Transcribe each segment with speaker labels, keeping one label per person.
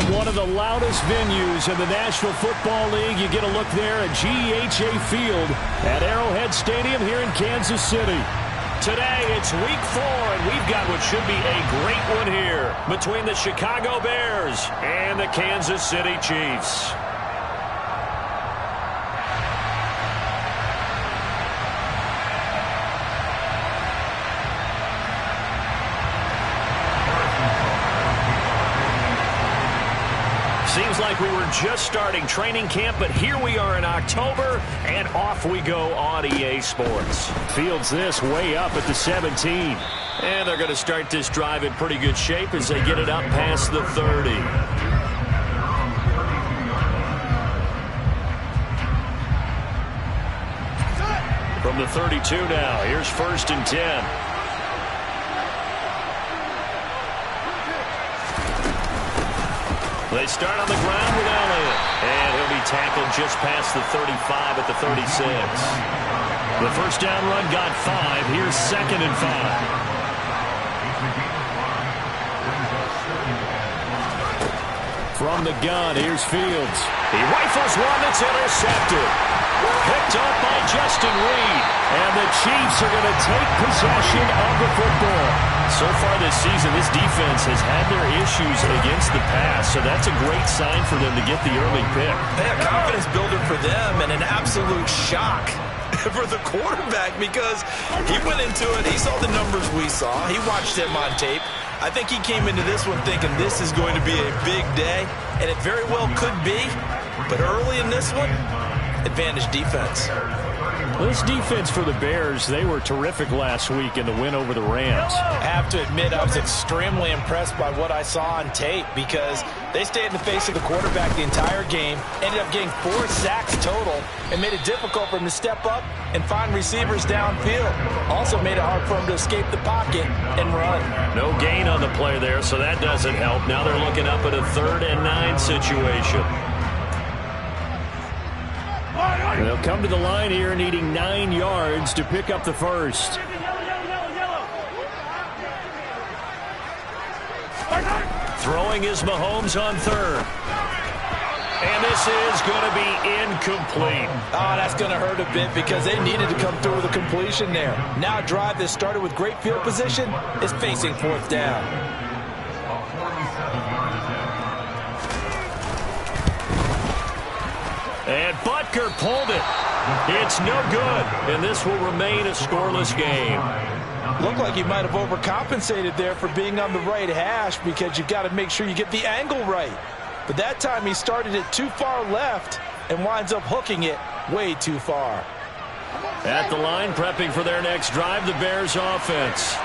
Speaker 1: From one of the loudest venues in the National Football League, you get a look there at GEHA Field at Arrowhead Stadium here in Kansas City. Today, it's week 4, and we've got what should be a great one here between the Chicago Bears and the Kansas City Chiefs. Seems like we were just starting training camp, but here we are in October, and off we go on EA Sports. Fields this way up at the 17. And they're going to start this drive in pretty good shape as they get it up past the 30. From the 32 now, here's 1st and 10. They start on the ground with Elliott, and he'll be tackled just past the 35 at the 36. The first down run got 5. Here's 2nd and 5. From the gun, here's Fields. He rifles one that's intercepted. Picked up by Justin Reed, and the Chiefs are going to take possession of the football. So far this season, this defense has had their issues against the pass, so that's a great sign for them to get the early pick.
Speaker 2: A confidence builder for them and an absolute shock for the quarterback because he went into it, he saw the numbers we saw, he watched them on tape. I think he came into this one thinking this is going to be a big day, and it very well could be, but early in this one, advantage defense.
Speaker 1: This defense for the Bears, they were terrific last week in the win over the Rams.
Speaker 2: I have to admit, I was extremely impressed by what I saw on tape because they stayed in the face of the quarterback the entire game, ended up getting 4 sacks total, and made it difficult for him to step up and find receivers downfield. Also made it hard for him to escape the pocket and run.
Speaker 1: No gain on the play there, so that doesn't help. Now they're looking up at a 3rd and 9 situation. They'll come to the line here needing 9 yards to pick up the first. Throwing is Mahomes on 3rd. And this is going to be incomplete.
Speaker 2: Oh, that's going to hurt a bit because they needed to come through with a completion there. Now a drive that started with great field position is facing 4th down.
Speaker 1: And Butker pulled it. It's no good, and this will remain a scoreless game.
Speaker 2: Looked like he might have overcompensated there for being on the right hash because you've got to make sure you get the angle right. But that time he started it too far left and winds up hooking it way too far.
Speaker 1: At the line, prepping for their next drive, the Bears offense.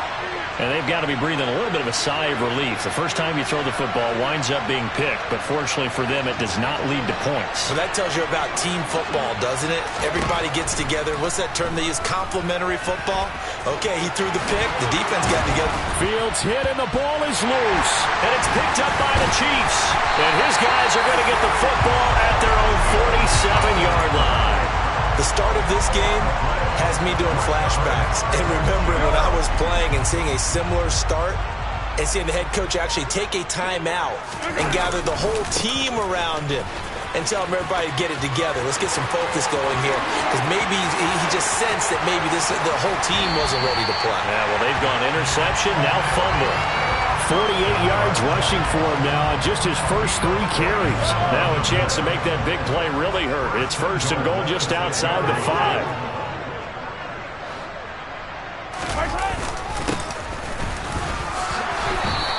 Speaker 1: And they've got to be breathing a little bit of a sigh of relief. The first time you throw the football winds up being picked, but fortunately for them, it does not lead to points.
Speaker 2: Well, that tells you about team football, doesn't it? Everybody gets together. What's that term they use? Complementary football? Okay, he threw the pick. The defense got together.
Speaker 1: Fields hit, and the ball is loose. And it's picked up by the Chiefs. And his guys are going to get the football at their own 47-yard line.
Speaker 2: The start of this game has me doing flashbacks. And remembering when I was playing and seeing a similar start and seeing the head coach actually take a timeout and gather the whole team around him and tell him everybody to get it together. Let's get some focus going here. Because maybe he just sensed that maybe the whole team wasn't ready to play.
Speaker 1: Yeah, well, they've gone interception, now fumble. 48 yards rushing for him now on just his first 3 carries. Now a chance to make that big play really hurt. It's 1st and goal just outside the 5.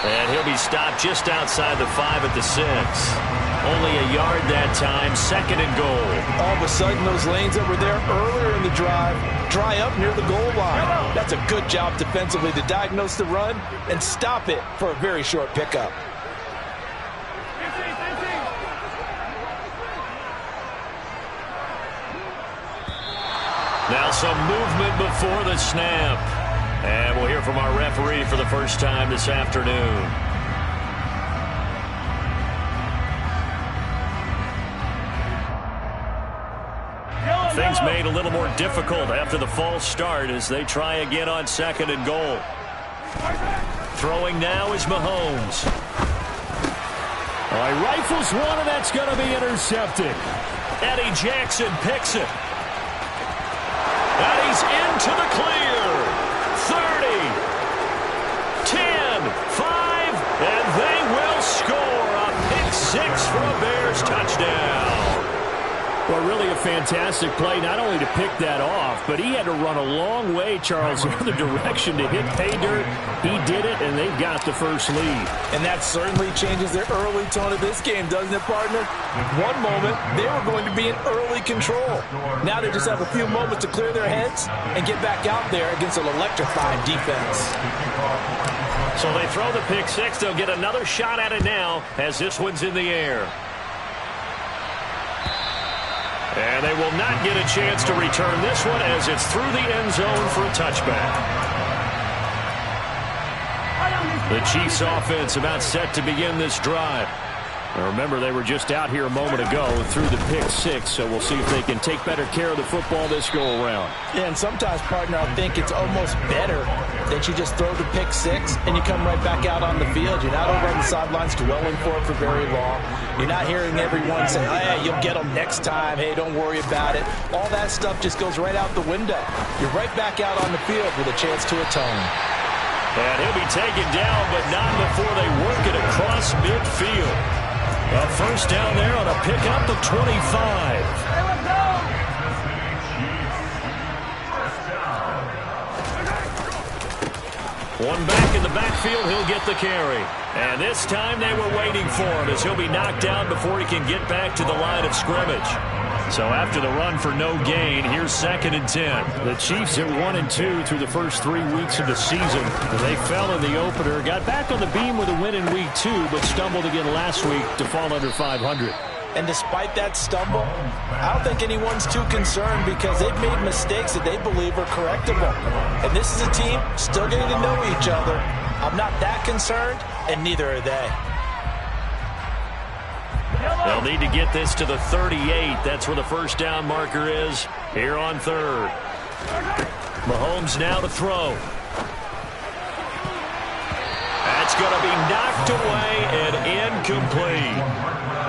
Speaker 1: And he'll be stopped just outside the 5 at the 6. Only a yard that time, 2nd and goal.
Speaker 2: All of a sudden, those lanes that were there earlier in the drive dry up near the goal line. That's a good job defensively to diagnose the run and stop it for a very short pickup.
Speaker 1: Now some movement before the snap. And we'll hear from our referee for the first time this afternoon. Things made a little more difficult after the false start as they try again on 2nd and goal. Throwing now is Mahomes. Oh, he rifles one, and that's going to be intercepted. Eddie Jackson picks it. And he's into the clear. 30, 10, 5, and they will score a pick six for a Bears touchdown. Well, really a fantastic play, not only to pick that off, but he had to run a long way, Charles, in the direction to hit pay dirt. He did it, and they've got the first lead.
Speaker 2: And that certainly changes the early tone of this game, doesn't it, partner? One moment, they were going to be in early control. Now they just have a few moments to clear their heads and get back out there against an electrifying defense.
Speaker 1: So they throw the pick six. They'll get another shot at it now as this one's in the air. And they will not get a chance to return this one as it's through the end zone for a touchback. The Chiefs offense about set to begin this drive. Now remember, they were just out here a moment ago through the pick six, so we'll see if they can take better care of the football this go-around.
Speaker 2: Yeah, and sometimes, partner, I think it's almost better that you just throw the pick six and you come right back out on the field. You're not over on the sidelines dwelling for it for very long. You're not hearing everyone say, hey, you'll get them next time. Hey, don't worry about it. All that stuff just goes right out the window. You're right back out on the field with a chance to atone.
Speaker 1: And he'll be taken down, but not before they work it across midfield. A first down there on a pickup of 25. One back in the backfield, he'll get the carry. And this time they were waiting for him as he'll be knocked down before he can get back to the line of scrimmage. So after the run for no gain, here's 2nd and 10. The Chiefs at 1-2 through the first 3 weeks of the season. They fell in the opener, got back on the beam with a win in week 2, but stumbled again last week to fall under 500.
Speaker 2: And despite that stumble, I don't think anyone's too concerned because they've made mistakes that they believe are correctable. And this is a team still getting to know each other. I'm not that concerned, and neither are they.
Speaker 1: They'll need to get this to the 38. That's where the first down marker is here on 3rd. Mahomes now to throw. That's going to be knocked away and incomplete.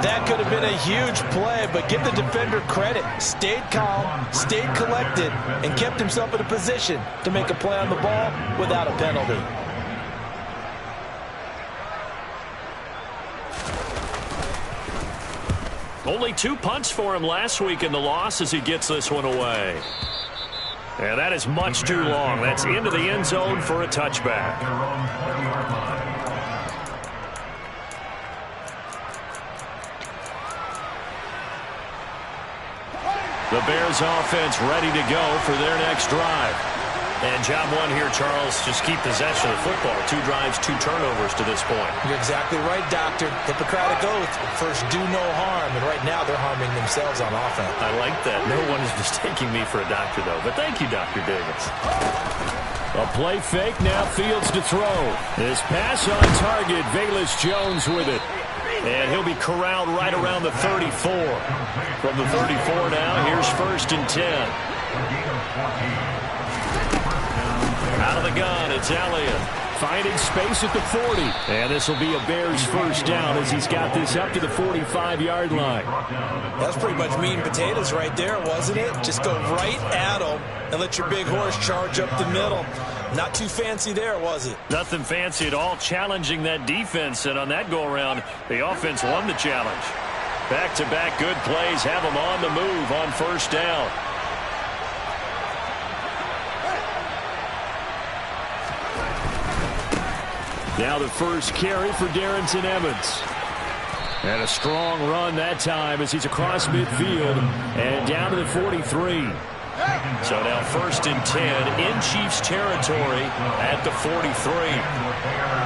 Speaker 2: That could have been a huge play, but give the defender credit. Stayed calm, stayed collected, and kept himself in a position to make a play on the ball without a penalty.
Speaker 1: Only 2 punts for him last week in the loss as he gets this one away. And that is much too long. That's into the end zone for a touchback. The Bears offense ready to go for their next drive. And job one here, Charles, just keep possession of the football. 2 drives, 2 turnovers to this point.
Speaker 2: You're exactly right, Doctor. Hippocratic oath. First, do no harm. And right now, they're harming themselves on offense.
Speaker 1: I like that. No one is mistaking me for a doctor, though. But thank you, Dr. Davis. A play fake, now Fields to throw. This pass on target, Velus Jones with it. And he'll be corralled right around the 34. From the 34 now, here's 1st and 10. Out of the gun, it's Elliott. Finding space at the 40. And this will be a Bears first down as he's got this up to the 45-yard line.
Speaker 2: That's pretty much meat and potatoes right there, wasn't it? Just go right at him and let your big horse charge up the middle. Not too fancy there, was it?
Speaker 1: Nothing fancy at all, challenging that defense. And on that go-around, the offense won the challenge. Back-to-back good plays have them on the move on first down. Now the first carry for Darrington Evans. And a strong run that time as he's across midfield and down to the 43. So now 1st and 10 in Chiefs territory at the 43.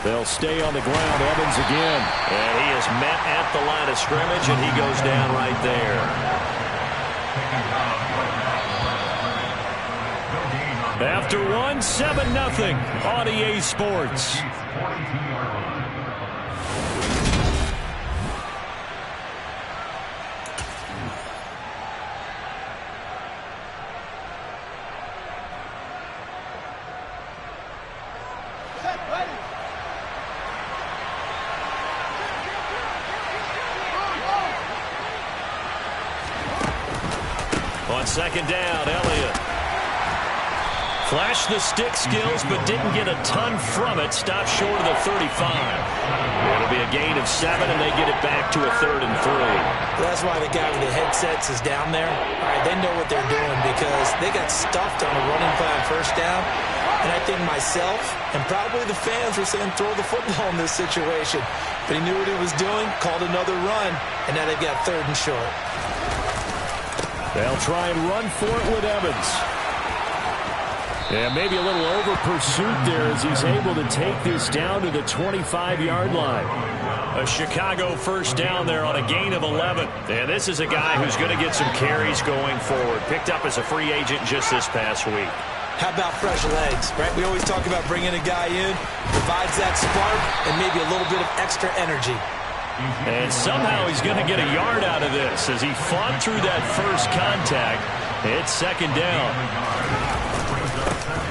Speaker 1: They'll stay on the ground. Evans again. And he is met at the line of scrimmage, and he goes down right there. After one, 7-0 on EA Sports. On second down, Elliott. Flashed the stick skills, but didn't get a ton from it. Stopped short of the 35. It'll be a gain of 7, and they get it back to a 3rd and 3.
Speaker 2: That's why the guy with the headsets is down there. All right, they know what they're doing because they got stuffed on a running play on first down. And I think myself and probably the fans were saying throw the football in this situation. But he knew what he was doing, called another run, and now they've got 3rd and short.
Speaker 1: They'll try and run for it with Evans. Yeah, maybe a little over pursuit there as he's able to take this down to the 25-yard line. A Chicago first down there on a gain of 11. And this is a guy who's going to get some carries going forward. Picked up as a free agent just this past week.
Speaker 2: How about fresh legs, right? We always talk about bringing a guy in, provides that spark, and maybe a little bit of extra energy.
Speaker 1: And somehow he's going to get a yard out of this as he fought through that first contact. It's second down.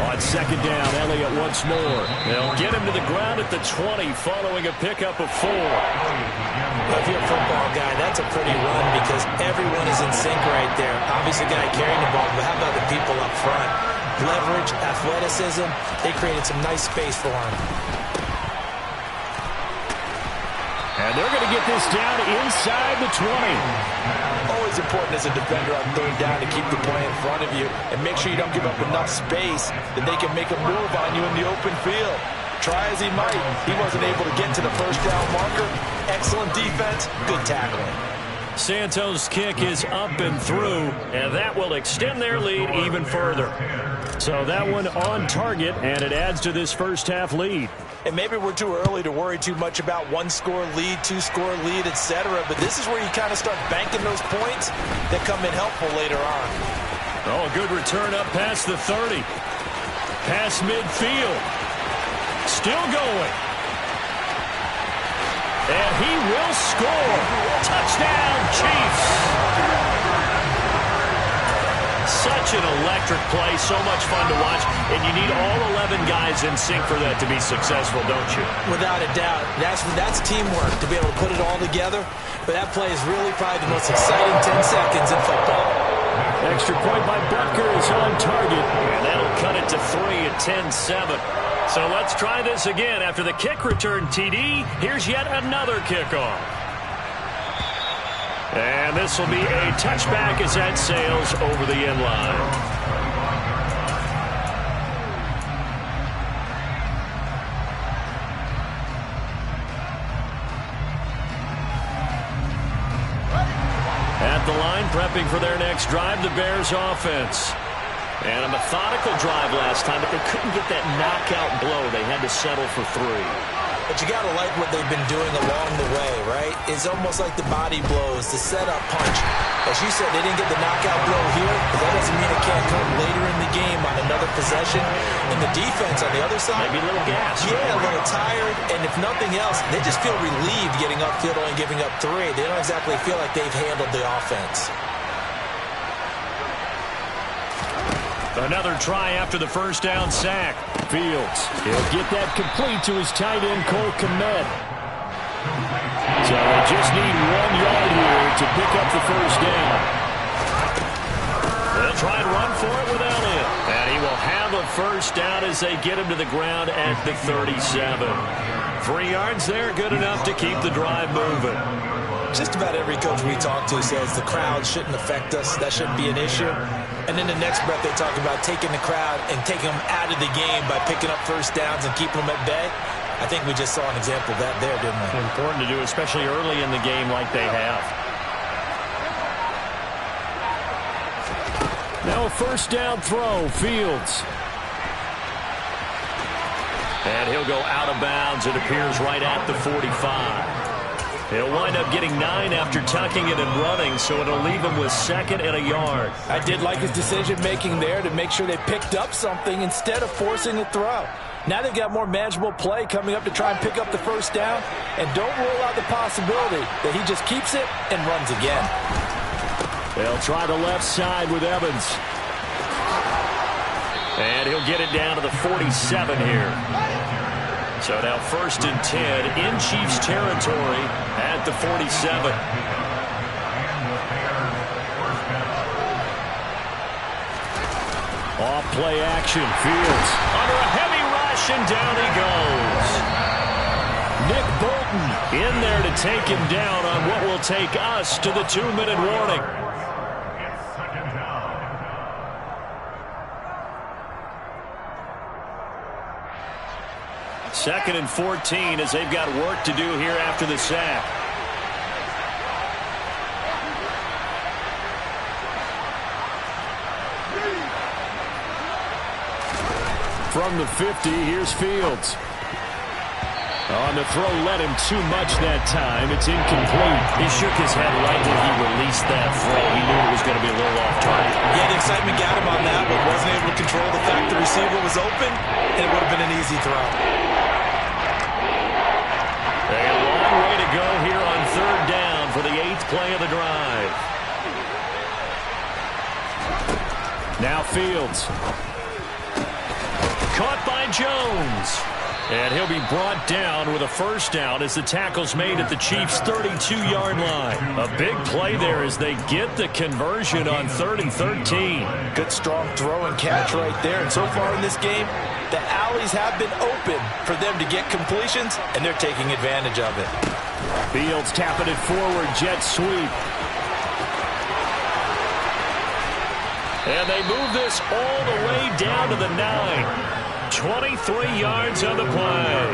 Speaker 1: On second down, Elliott once more. They'll get him to the ground at the 20 following a pickup of 4.
Speaker 2: If you're a football guy, that's a pretty run because everyone is in sync right there. Obviously, the guy carrying the ball, but how about the people up front? Leverage, athleticism, they created some nice space for him.
Speaker 1: And they're going to get this down inside the 20.
Speaker 2: Always important as a defender on 3rd down to keep the play in front of you and make sure you don't give up enough space that they can make a move on you in the open field. Try as he might, he wasn't able to get to the first down marker. Excellent defense, good tackling.
Speaker 1: Santos' kick is up and through, and that will extend their lead even further. So that one on target, and it adds to this first half lead.
Speaker 2: And maybe we're too early to worry too much about 1-score lead, 2-score lead, etc. But this is where you kind of start banking those points that come in helpful later on.
Speaker 1: Oh, a good return up past the 30. Past midfield. Still going. And he will score. Touchdown, Chiefs. Such an electric play, so much fun to watch, and you need all 11 guys in sync for that to be successful, don't you?
Speaker 2: Without a doubt. That's teamwork, to be able to put it all together. But that play is really probably the most exciting 10 seconds in football.
Speaker 1: Extra point by Butker is on target, and that'll cut it to 3 at 10-7. So let's try this again. After the kick return TD, here's yet another kickoff. And this will be a touchback as that sails over the end line. At the line, prepping for their next drive, the Bears offense. And a methodical drive last time, but they couldn't get that knockout blow. They had to settle for 3.
Speaker 2: But you got to like what they've been doing along the way, right? It's almost like the body blows, the setup punch. As you said, they didn't get the knockout blow here, but that doesn't mean it can't come later in the game on another possession. And the defense on the other side,
Speaker 1: maybe a little gas.
Speaker 2: Yeah, a little tired. And if nothing else, they just feel relieved getting upfield, only giving up 3. They don't exactly feel like they've handled the offense.
Speaker 1: Another try after the first down sack. Fields, he'll get that complete to his tight end, Cole Kmet. So they just need 1 yard here to pick up the first down. They'll try and run for it with Elliott. And he will have a first down as they get him to the ground at the 37. 3 yards there, good enough to keep the drive moving.
Speaker 2: Just about every coach we talk to says the crowd shouldn't affect us. That shouldn't be an issue. And in the next breath, they talk about taking the crowd and taking them out of the game by picking up first downs and keeping them at bay. I think we just saw an example of that there, didn't we?
Speaker 1: Important to do, especially early in the game like they have. Now a first down throw, Fields. And he'll go out of bounds, it appears, right at the 45. He'll wind up getting 9 after tucking it and running, so it'll leave him with 2nd and a yard.
Speaker 2: I did like his decision-making there to make sure they picked up something instead of forcing a throw. Now they've got more manageable play coming up to try and pick up the first down, and don't rule out the possibility that he just keeps it and runs again.
Speaker 1: They'll try the left side with Evans. And he'll get it down to the 47 here. So now 1st and 10 in Chiefs territory at the 47. Off play action. Fields under a heavy rush, and down he goes. Nick Bolton in there to take him down on what will take us to the 2-minute warning. Second and 14 as they've got work to do here after the sack. From the 50, here's Fields. On the throw, led him too much that time. It's incomplete. He shook his head right when he released that throw. He knew it was going to be a little off target.
Speaker 2: Yeah, the excitement got him on that, but wasn't able to control the fact the receiver was open, and it would have been an easy throw.
Speaker 1: A long way to go here on third down for the 8th play of the drive. Now Fields. Caught by Jones. And he'll be brought down with a first down as the tackle's made at the Chiefs' 32-yard line. A big play there as they get the conversion on 3rd and 13.
Speaker 2: Good strong throw and catch right there. And so far in this game, the alleys have been open for them to get completions, and they're taking advantage of it.
Speaker 1: Fields tapping it forward, jet sweep. And they move this all the way down to the 9. 23 yards on the play.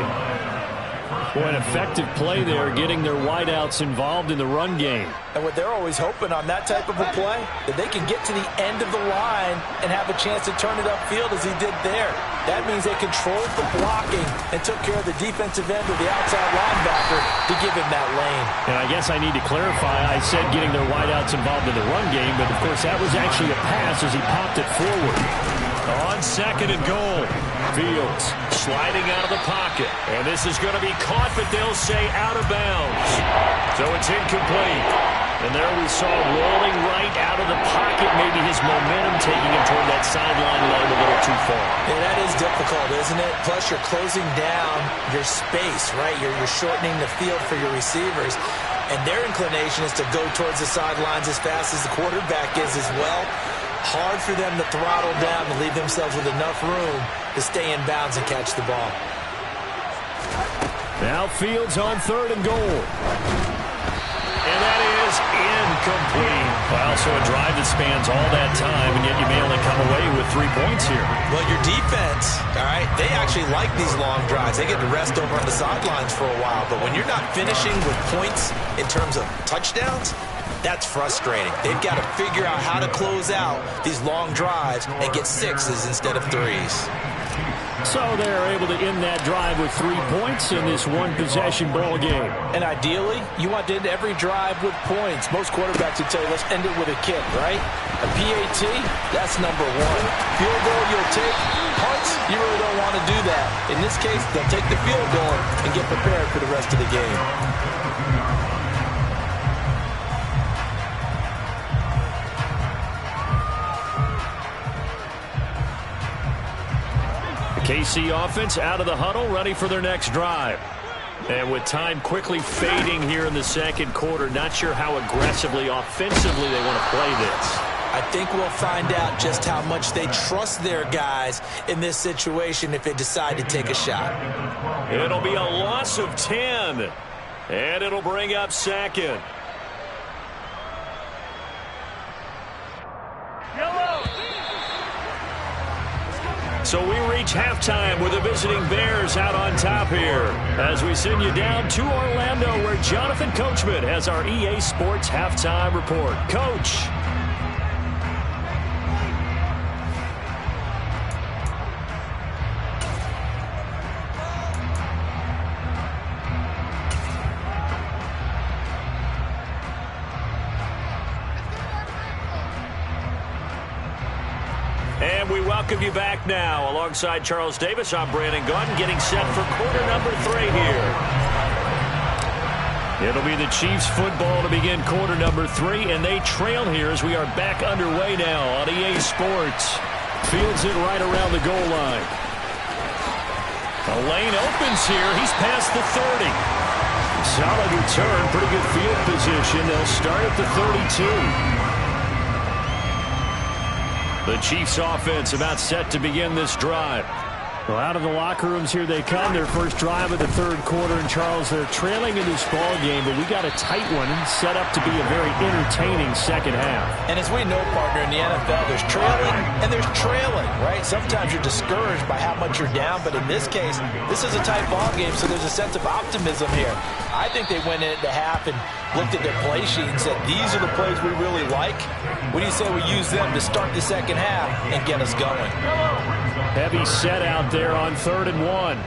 Speaker 1: Boy, an effective play there, getting their wideouts involved in the run game.
Speaker 2: And what they're always hoping on that type of a play, that they can get to the end of the line and have a chance to turn it upfield as he did there. That means they controlled the blocking and took care of the defensive end of the outside linebacker to give him that lane.
Speaker 1: And I guess I need to clarify, I said getting their wideouts involved in the run game, but of course that was actually a pass as he popped it forward. On 2nd and goal, Fields sliding out of the pocket. And this is going to be caught, but they'll say out of bounds. So it's incomplete. And there we saw rolling right out of the pocket, maybe his momentum taking him toward that sideline line a little too far.
Speaker 2: Yeah, that is difficult, isn't it? Plus, you're closing down your space, right? You're shortening the field for your receivers. And their inclination is to go towards the sidelines as fast as the quarterback is as well. Hard for them to throttle down and leave themselves with enough room to stay in bounds and catch the ball.
Speaker 1: Now Fields on 3rd and goal. And that is incomplete. Well, so a drive that spans all that time, and yet you may only come away with 3 points here.
Speaker 2: Well, your defense, all right, they actually like these long drives. They get to rest over on the sidelines for a while. But when you're not finishing with points in terms of touchdowns, that's frustrating. They've got to figure out how to close out these long drives and get 6s instead of 3s.
Speaker 1: So they're able to end that drive with 3 points in this one-possession ball game.
Speaker 2: And ideally, you want to end every drive with points. Most quarterbacks would tell you, let's end it with a kick, right? A PAT, that's number 1. Field goal you'll take. Punts, you really don't want to do that. In this case, they'll take the field goal and get prepared for the rest of the game.
Speaker 1: KC offense out of the huddle, ready for their next drive. And with time quickly fading here in the second quarter, not sure how aggressively, offensively they want to play this.
Speaker 2: I think we'll find out just how much they trust their guys in this situation if they decide to take a shot.
Speaker 1: It'll be a loss of 10, and it'll bring up 2nd. So we reach halftime with the visiting Bears out on top here as we send you down to Orlando where Jonathan Coachman has our EA Sports halftime report. Coach. And we welcome you back now. Alongside Charles Davis, I'm Brandon Gaudin, getting set for quarter number 3 here. It'll be the Chiefs football to begin quarter number 3, and they trail here as we are back underway now on EA Sports. Fields it right around the goal line. The lane opens here. He's past the 30. Solid return, pretty good field position. They'll start at the 32. The Chiefs offense about set to begin this drive.
Speaker 3: Well, out of the locker rooms here they come. Their first drive of the third quarter. And, Charles, they're trailing in this ball game, but we got a tight one set up to be a very entertaining second half.
Speaker 2: And as we know, partner, in the NFL, there's trailing and there's trailing, right? Sometimes you're discouraged by how much you're down, but in this case, this is a tight ball game, so there's a sense of optimism here. I think they went into half and looked at their play sheet and said, these are the plays we really like. What do you say we use them to start the second half and get us going?
Speaker 3: Heavy set out there on 3rd and 1.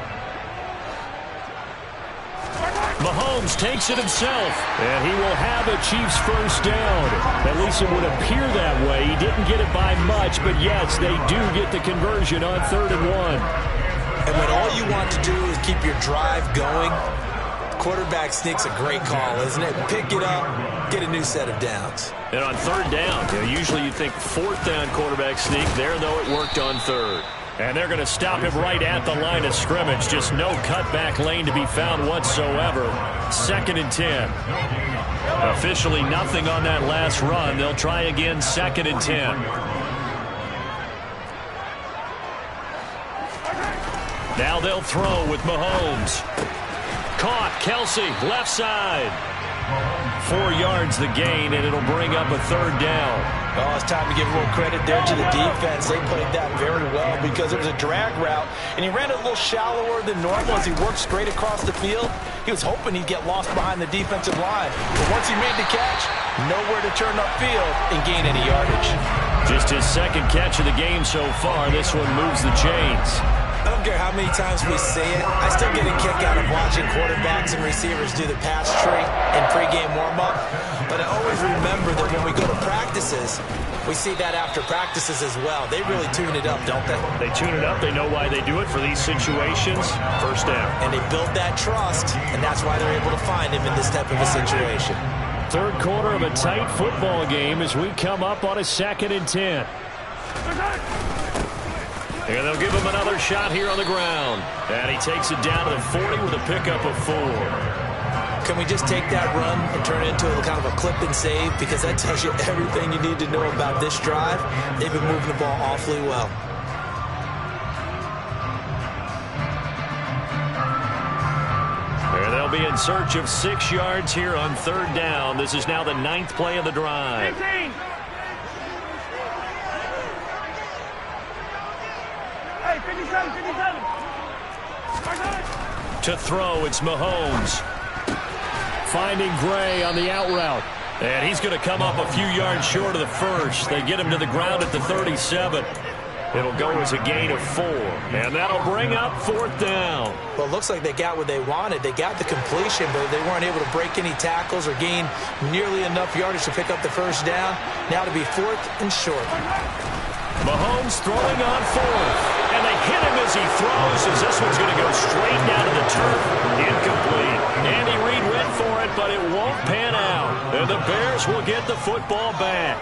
Speaker 1: Mahomes takes it himself, and he will have a Chiefs first down. At least it would appear that way. He didn't get it by much, but yes, they do get the conversion on 3rd and 1.
Speaker 2: And when all you want to do is keep your drive going, quarterback sneak's a great call, isn't it? Pick it up, get a new set of downs.
Speaker 1: And on 3rd down, usually you think 4th down quarterback sneak. There, though, it worked on 3rd. And they're going to stop him right at the line of scrimmage. Just no cutback lane to be found whatsoever. 2nd and 10. Officially nothing on that last run. They'll try again 2nd and 10. Now they'll throw with Mahomes. Caught. Kelsey, left side. 4 yards the gain, and it'll bring up a 3rd down.
Speaker 2: Oh, it's time to give a little credit there to the defense. They played that very well because it was a drag route, and he ran it a little shallower than normal as he worked straight across the field. He was hoping he'd get lost behind the defensive line, but once he made the catch, nowhere to turn upfield and gain any yardage.
Speaker 1: Just his 2nd catch of the game so far. This one moves the chains.
Speaker 2: I don't care how many times we say it, I still get a kick out of watching quarterbacks and receivers do the pass tree in pregame warm-up. But I always remember that when we go to practices, we see that after practices as well. They really tune it up, don't they?
Speaker 1: They tune it up. They know why they do it for these situations. First down.
Speaker 2: And they build that trust, and that's why they're able to find him in this type of a situation.
Speaker 3: 3rd quarter of a tight football game as we come up on a 2nd and 10.
Speaker 1: And they'll give him another shot here on the ground. And he takes it down to the 40 with a pickup of 4.
Speaker 2: Can we just take that run and turn it into a kind of a clip and save? Because that tells you everything you need to know about this drive. They've been moving the ball awfully well.
Speaker 1: And they'll be in search of 6 yards here on 3rd down. This is now the 9th play of the drive.
Speaker 4: 15.
Speaker 1: To throw, it's Mahomes.
Speaker 3: Finding Gray on the out route.
Speaker 1: And he's going to come up a few yards short of the first. They get him to the ground at the 37. It'll go as a gain of 4. And that'll bring up 4th down.
Speaker 2: Well, it looks like they got what they wanted. They got the completion, but they weren't able to break any tackles or gain nearly enough yardage to pick up the first down. Now to be 4th and short.
Speaker 1: Mahomes throwing on 4th. And they hit him as he throws, as this one's going to go straight down to the turf. Incomplete. Andy Reid went for it, but it won't pan out. And the Bears will get the football back.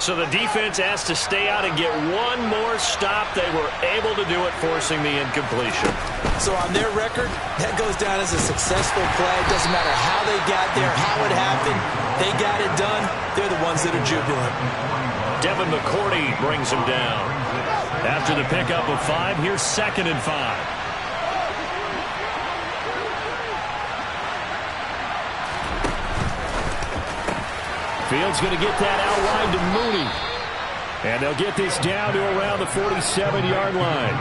Speaker 1: So the defense has to stay out and get one more stop. They were able to do it, forcing the incompletion.
Speaker 2: So on their record, that goes down as a successful play. It doesn't matter how they got there, how it happened. They got it done. They're the ones that are jubilant.
Speaker 1: Devin McCourty brings him down. After the pickup of 5, here's 2nd and 5.
Speaker 3: Fields going to get that outline to Mooney. And they'll get this down to around the 47-yard line.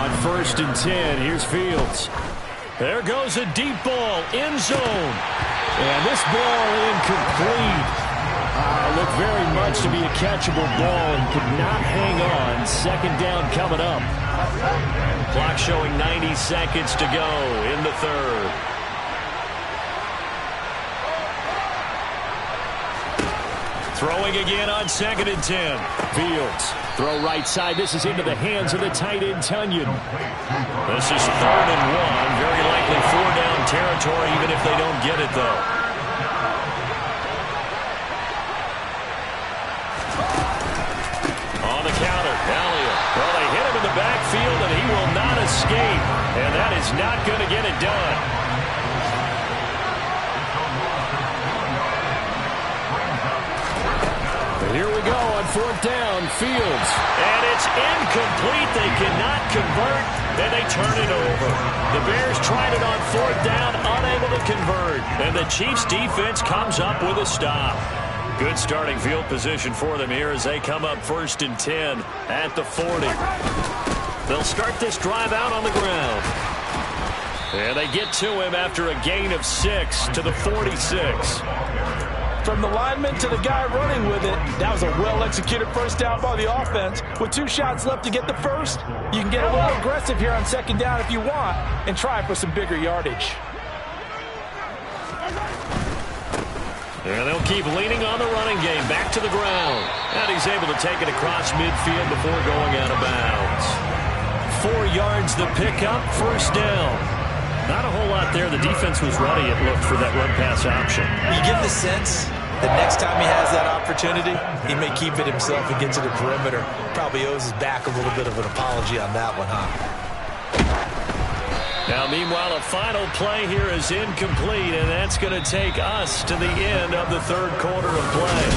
Speaker 3: On 1st and 10, here's Fields. There goes a deep ball, end zone. And this ball incomplete. Looked very much to be a catchable ball and could not hang on. 2nd down coming up.
Speaker 1: Clock showing 90 seconds to go in the 3rd. Throwing again on 2nd and 10.
Speaker 3: Fields. Throw right side. This is into the hands of the tight end, Tunyon.
Speaker 1: This is 3rd and 1. Very likely 4-down territory, even if they don't get it, though. On the counter, Elliott. Well, they hit him in the backfield, and he will not escape. And that is not going to get it done.
Speaker 3: Here we go on 4th down. Fields.
Speaker 1: And it's incomplete. They cannot convert, and they turn it over. The Bears tried it on 4th down, unable to convert. And the Chiefs' defense comes up with a stop. Good starting field position for them here as they come up 1st and 10 at the 40. They'll start this drive out on the ground. And they get to him after a gain of 6 to the 46.
Speaker 2: From the lineman to the guy running with it, that was a well-executed first down by the offense. With 2 shots left to get the first, you can get a little aggressive here on 2nd down if you want and try for some bigger yardage.
Speaker 1: And they'll keep leaning on the running game back to the ground. And he's able to take it across midfield before going out of bounds. 4 yards the pickup, 1st down. Not a whole lot there. The defense was ready, it looked, for that run-pass option.
Speaker 2: You get the sense that next time he has that opportunity, he may keep it himself and get to the perimeter. Probably owes his back a little bit of an apology on that one, huh?
Speaker 1: Now, meanwhile, a final play here is incomplete, and that's going to take us to the end of the 3rd quarter of play.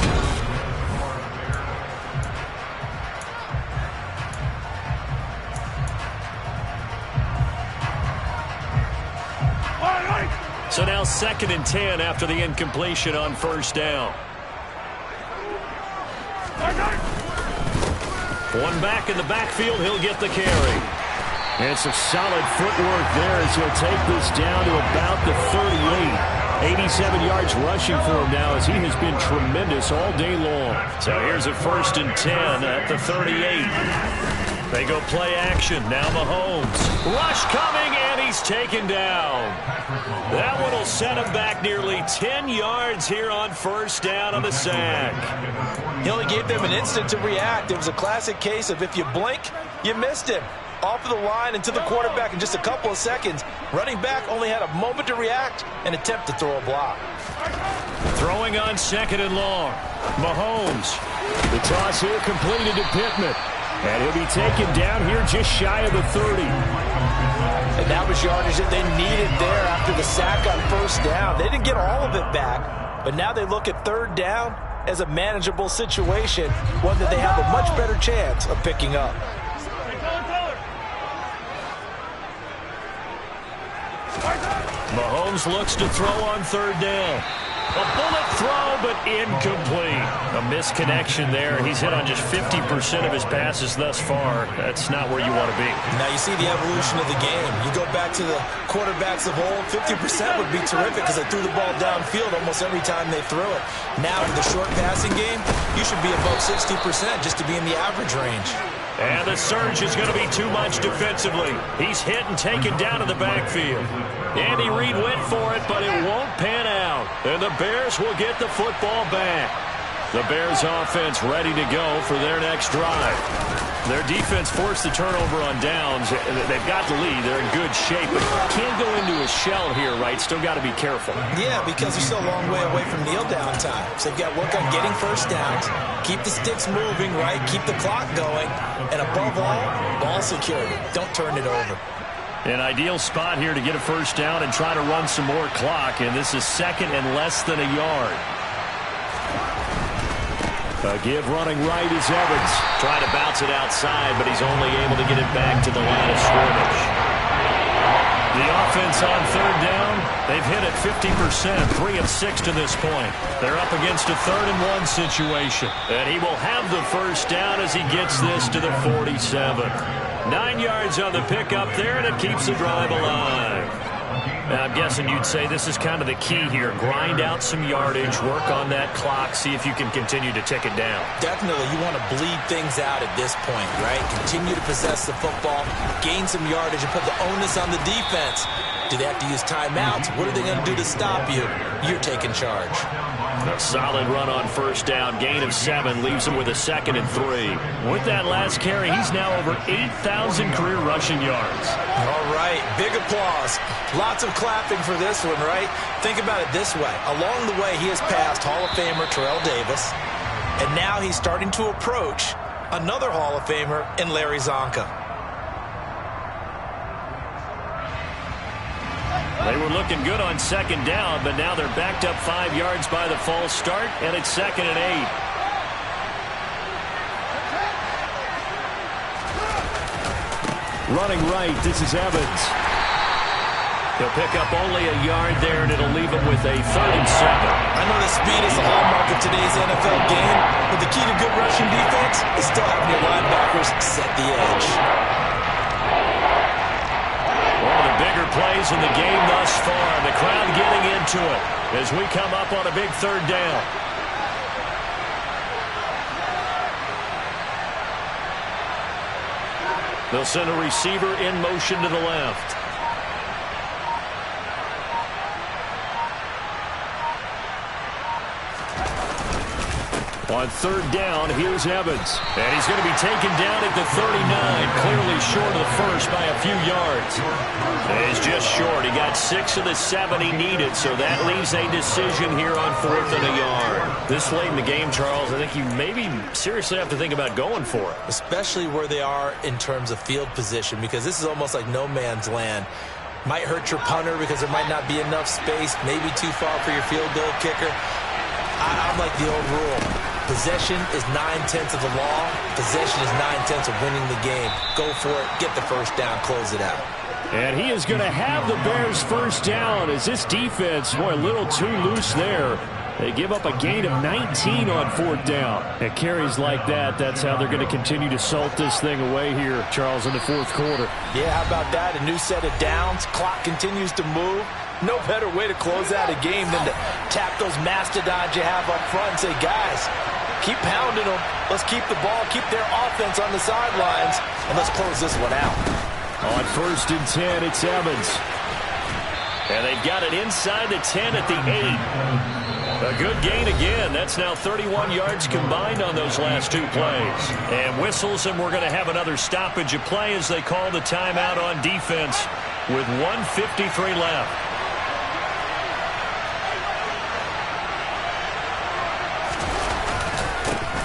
Speaker 1: So now 2nd and 10 after the incompletion on 1st down. One back in the backfield, he'll get the carry.
Speaker 3: And some solid footwork there as he'll take this down to about the 38. 87 yards rushing for him now as he has been tremendous all day long.
Speaker 1: So here's a 1st and 10 at the 38. They go play action. Now Mahomes. Rush coming, and he's taken down. That one will set him back nearly 10 yards here on 1st down on the sack.
Speaker 2: He only gave them an instant to react. It was a classic case of if you blink, you missed him. Off of the line and to the quarterback in just a couple of seconds. Running back only had a moment to react and attempt to throw a block.
Speaker 1: Throwing on 2nd and long. Mahomes.
Speaker 3: The toss here completed to Pittman. And he'll be taken down here just shy of the 30.
Speaker 2: And that was yardage that they needed there after the sack on 1st down. They didn't get all of it back, but now they look at 3rd down as a manageable situation, one that they have a much better chance of picking up.
Speaker 1: Mahomes looks to throw on 3rd down. A bullet throw, but incomplete. A misconnection there. He's hit on just 50% of his passes thus far. That's not where you want to be.
Speaker 2: Now you see the evolution of the game. You go back to the quarterbacks of old, 50% would be terrific because they threw the ball downfield almost every time they threw it. Now with the short passing game, you should be above 60% just to be in the average range.
Speaker 1: And the surge is going to be too much defensively. He's hit and taken down in the backfield. Andy Reid went for it, but it won't pan out. And the Bears will get the football back. The Bears offense ready to go for their next drive. Their defense forced the turnover on downs. They've got the lead. They're in good shape, but can't go into a shell here, right? Still got to be careful.
Speaker 2: Yeah, because they're still a long way away from kneel down time. So they've got to work on getting 1st downs, keep the sticks moving, right? Keep the clock going, and above all, ball security. Don't turn it over.
Speaker 1: An ideal spot here to get a 1st down and try to run some more clock, and this is 2nd and less than a yard.
Speaker 3: A give running right is Evans.
Speaker 1: Trying to bounce it outside, but he's only able to get it back to the line of scrimmage. The offense on 3rd down, they've hit it 50%, 3 of 6 to this point. They're up against a 3rd and 1 situation. And he will have the 1st down as he gets this to the 47. 9 yards on the pickup there, and it keeps the drive alive. Now, I'm guessing you'd say this is kind of the key here. Grind out some yardage, work on that clock, see if you can continue to tick it down.
Speaker 2: Definitely, you want to bleed things out at this point, right? Continue to possess the football, gain some yardage, and put the onus on the defense. Do they have to use timeouts? What are they going to do to stop you? You're taking charge.
Speaker 1: A solid run on 1st down. Gain of 7 leaves him with a 2nd and 3. With that last carry, he's now over 8,000 career rushing yards.
Speaker 2: All right, big applause. Lots of clapping for this one, right? Think about it this way. Along the way, he has passed Hall of Famer Terrell Davis, and now he's starting to approach another Hall of Famer in Larry Zonka.
Speaker 1: They were looking good on 2nd down, but now they're backed up 5 yards by the false start, and it's 2nd and 8.
Speaker 3: Running right, this is Evans.
Speaker 1: He'll pick up only a yard there, and it'll leave him with a 3rd and 7.
Speaker 2: I know that speed is the hallmark of today's NFL game, but the key to good rushing defense is still having your linebackers set the edge.
Speaker 1: One of the bigger plays in the game thus far. The crowd getting into it as we come up on a big 3rd down. They'll send a receiver in motion to the left. On 3rd down, here's Evans. And he's going to be taken down at the 39, clearly short of the first by a few yards. And he's just short. He got 6 of the 7 he needed, so that leaves a decision here on 4th and a yard. This late in the game, Charles, I think you maybe seriously have to think about going for it.
Speaker 2: Especially where they are in terms of field position, because this is almost like no man's land. Might hurt your punter because there might not be enough space, maybe too far for your field goal kicker. I'm like the old rule. Possession is 9/10 of the law. Possession is 9/10 of winning the game. Go for it. Get the first down. Close it out.
Speaker 3: And he is going to have the Bears' first down as this defense, boy, a little too loose there. They give up a gain of 19 on 4th down. At carries like that, that's how they're going to continue to salt this thing away here, Charles, in the 4th quarter.
Speaker 2: Yeah, how about that? A new set of downs. Clock continues to move. No better way to close out a game than to tap those mastodons you have up front and say, guys, keep pounding them. Let's keep the ball, keep their offense on the sidelines, and let's close this one out.
Speaker 3: On 1st and 10, it's Evans.
Speaker 1: And they've got it inside the 10 at the 8. A good gain again. That's now 31 yards combined on those last 2 plays. And whistles, and we're going to have another stoppage of play as they call the timeout on defense with 1:53 left.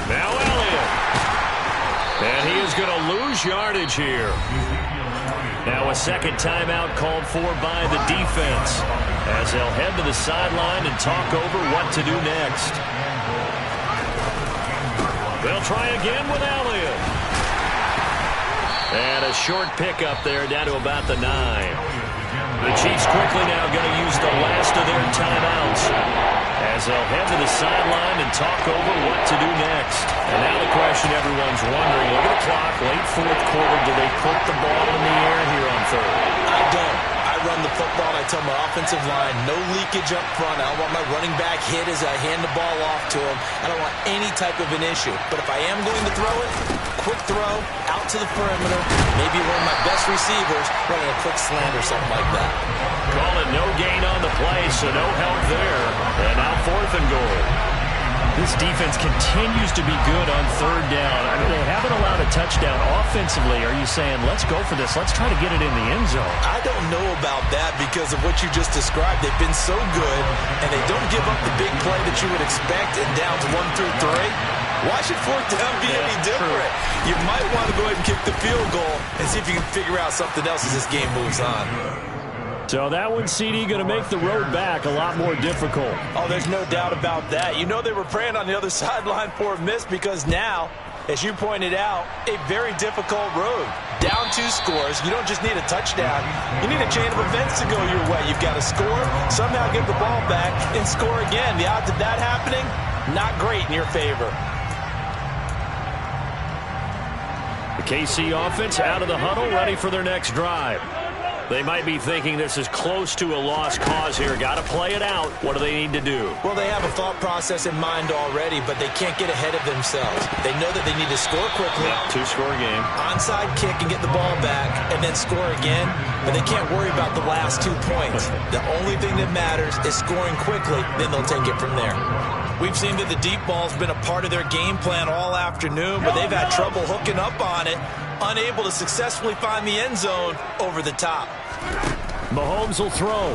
Speaker 1: Now Elliott. And he is going to lose yardage here. Now a second timeout called for by the defense as they'll head to the sideline and talk over what to do next. They'll try again with Elliott. And a short pickup there down to about the 9. The Chiefs quickly now going to use the last of their timeouts as they'll head to the sideline and talk over what to do next. And now the question everyone's wondering, look at the clock, late 4th quarter, do they put the ball in the air here on 3rd?
Speaker 2: I don't. I run the football, and I tell my offensive line, no leakage up front. I don't want my running back hit as I hand the ball off to him. I don't want any type of an issue. But if I am going to throw it, quick throw, out to the perimeter, maybe one of my best receivers running a quick slant or something like that.
Speaker 1: Call it no gain on the play, so no help there. And now 4th and goal.
Speaker 3: This defense continues to be good on 3rd down. I mean, they haven't allowed a touchdown offensively. Are you saying, let's go for this, let's try to get it in the end zone?
Speaker 2: I don't know about that because of what you just described. They've been so good, and they don't give up the big play that you would expect in downs 1 through 3. Why should 4th down be any different? You might want to go ahead and kick the field goal and see if you can figure out something else as this game moves on.
Speaker 3: So that one, CD, going to make the road back a lot more difficult.
Speaker 2: Oh, there's no doubt about that. You know they were praying on the other sideline for a miss because now, as you pointed out, a very difficult road. Down 2 scores. You don't just need a touchdown. You need a chain of events to go your way. You've got to score, somehow get the ball back, and score again. The odds of that happening, not great in your favor.
Speaker 3: The KC offense out of the huddle, ready for their next drive.
Speaker 1: They might be thinking this is close to a lost cause here. Got to play it out. What do they need to do?
Speaker 2: Well, they have a thought process in mind already, but they can't get ahead of themselves. They know that they need to score quickly.
Speaker 1: Yeah, 2-score game.
Speaker 2: Onside kick and get the ball back, and then score again. But they can't worry about the last 2 points. The only thing that matters is scoring quickly. Then they'll take it from there. We've seen that the deep ball's been a part of their game plan all afternoon, but they've had trouble hooking up on it, unable to successfully find the end zone over the top.
Speaker 3: Mahomes will throw.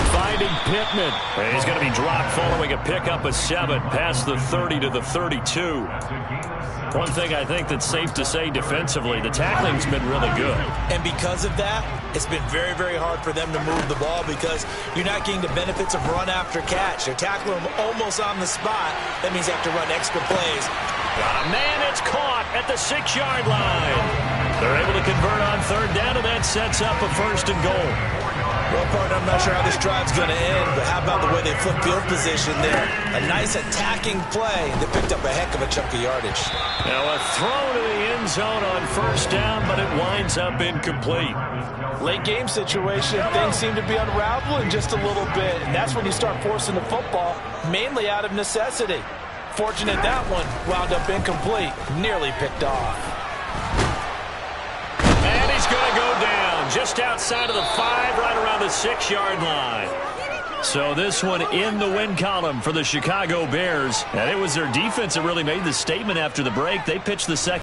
Speaker 3: Finding Pittman.
Speaker 1: And he's going to be dropped following a pickup of 7 past the 30 to the 32. One thing I think that's safe to say defensively, the tackling's been really good.
Speaker 2: And because of that, it's been very, very hard for them to move the ball because you're not getting the benefits of run after catch. They're tackling them almost on the spot. That means they have to run extra plays.
Speaker 1: Got a man, it's caught at the 6-yard line. They're able to convert on 3rd down, and that sets up a 1st and goal.
Speaker 2: Well, partner, I'm not sure how this drive's going to end, but how about the way they flip field position there? A nice attacking play. They picked up a heck of a chunk of yardage.
Speaker 1: Now a throw to the end zone on 1st down, but it winds up incomplete.
Speaker 4: Late game situation, things seem to be unraveling just a little bit, and that's when you start forcing the football, mainly out of necessity. Fortunate that one wound up incomplete, nearly picked off.
Speaker 1: And he's going to go down just outside of the 5, right around the 6-yard line. So this one in the win column for the Chicago Bears. And it was their defense that really made the statement after the break. They pitched the second.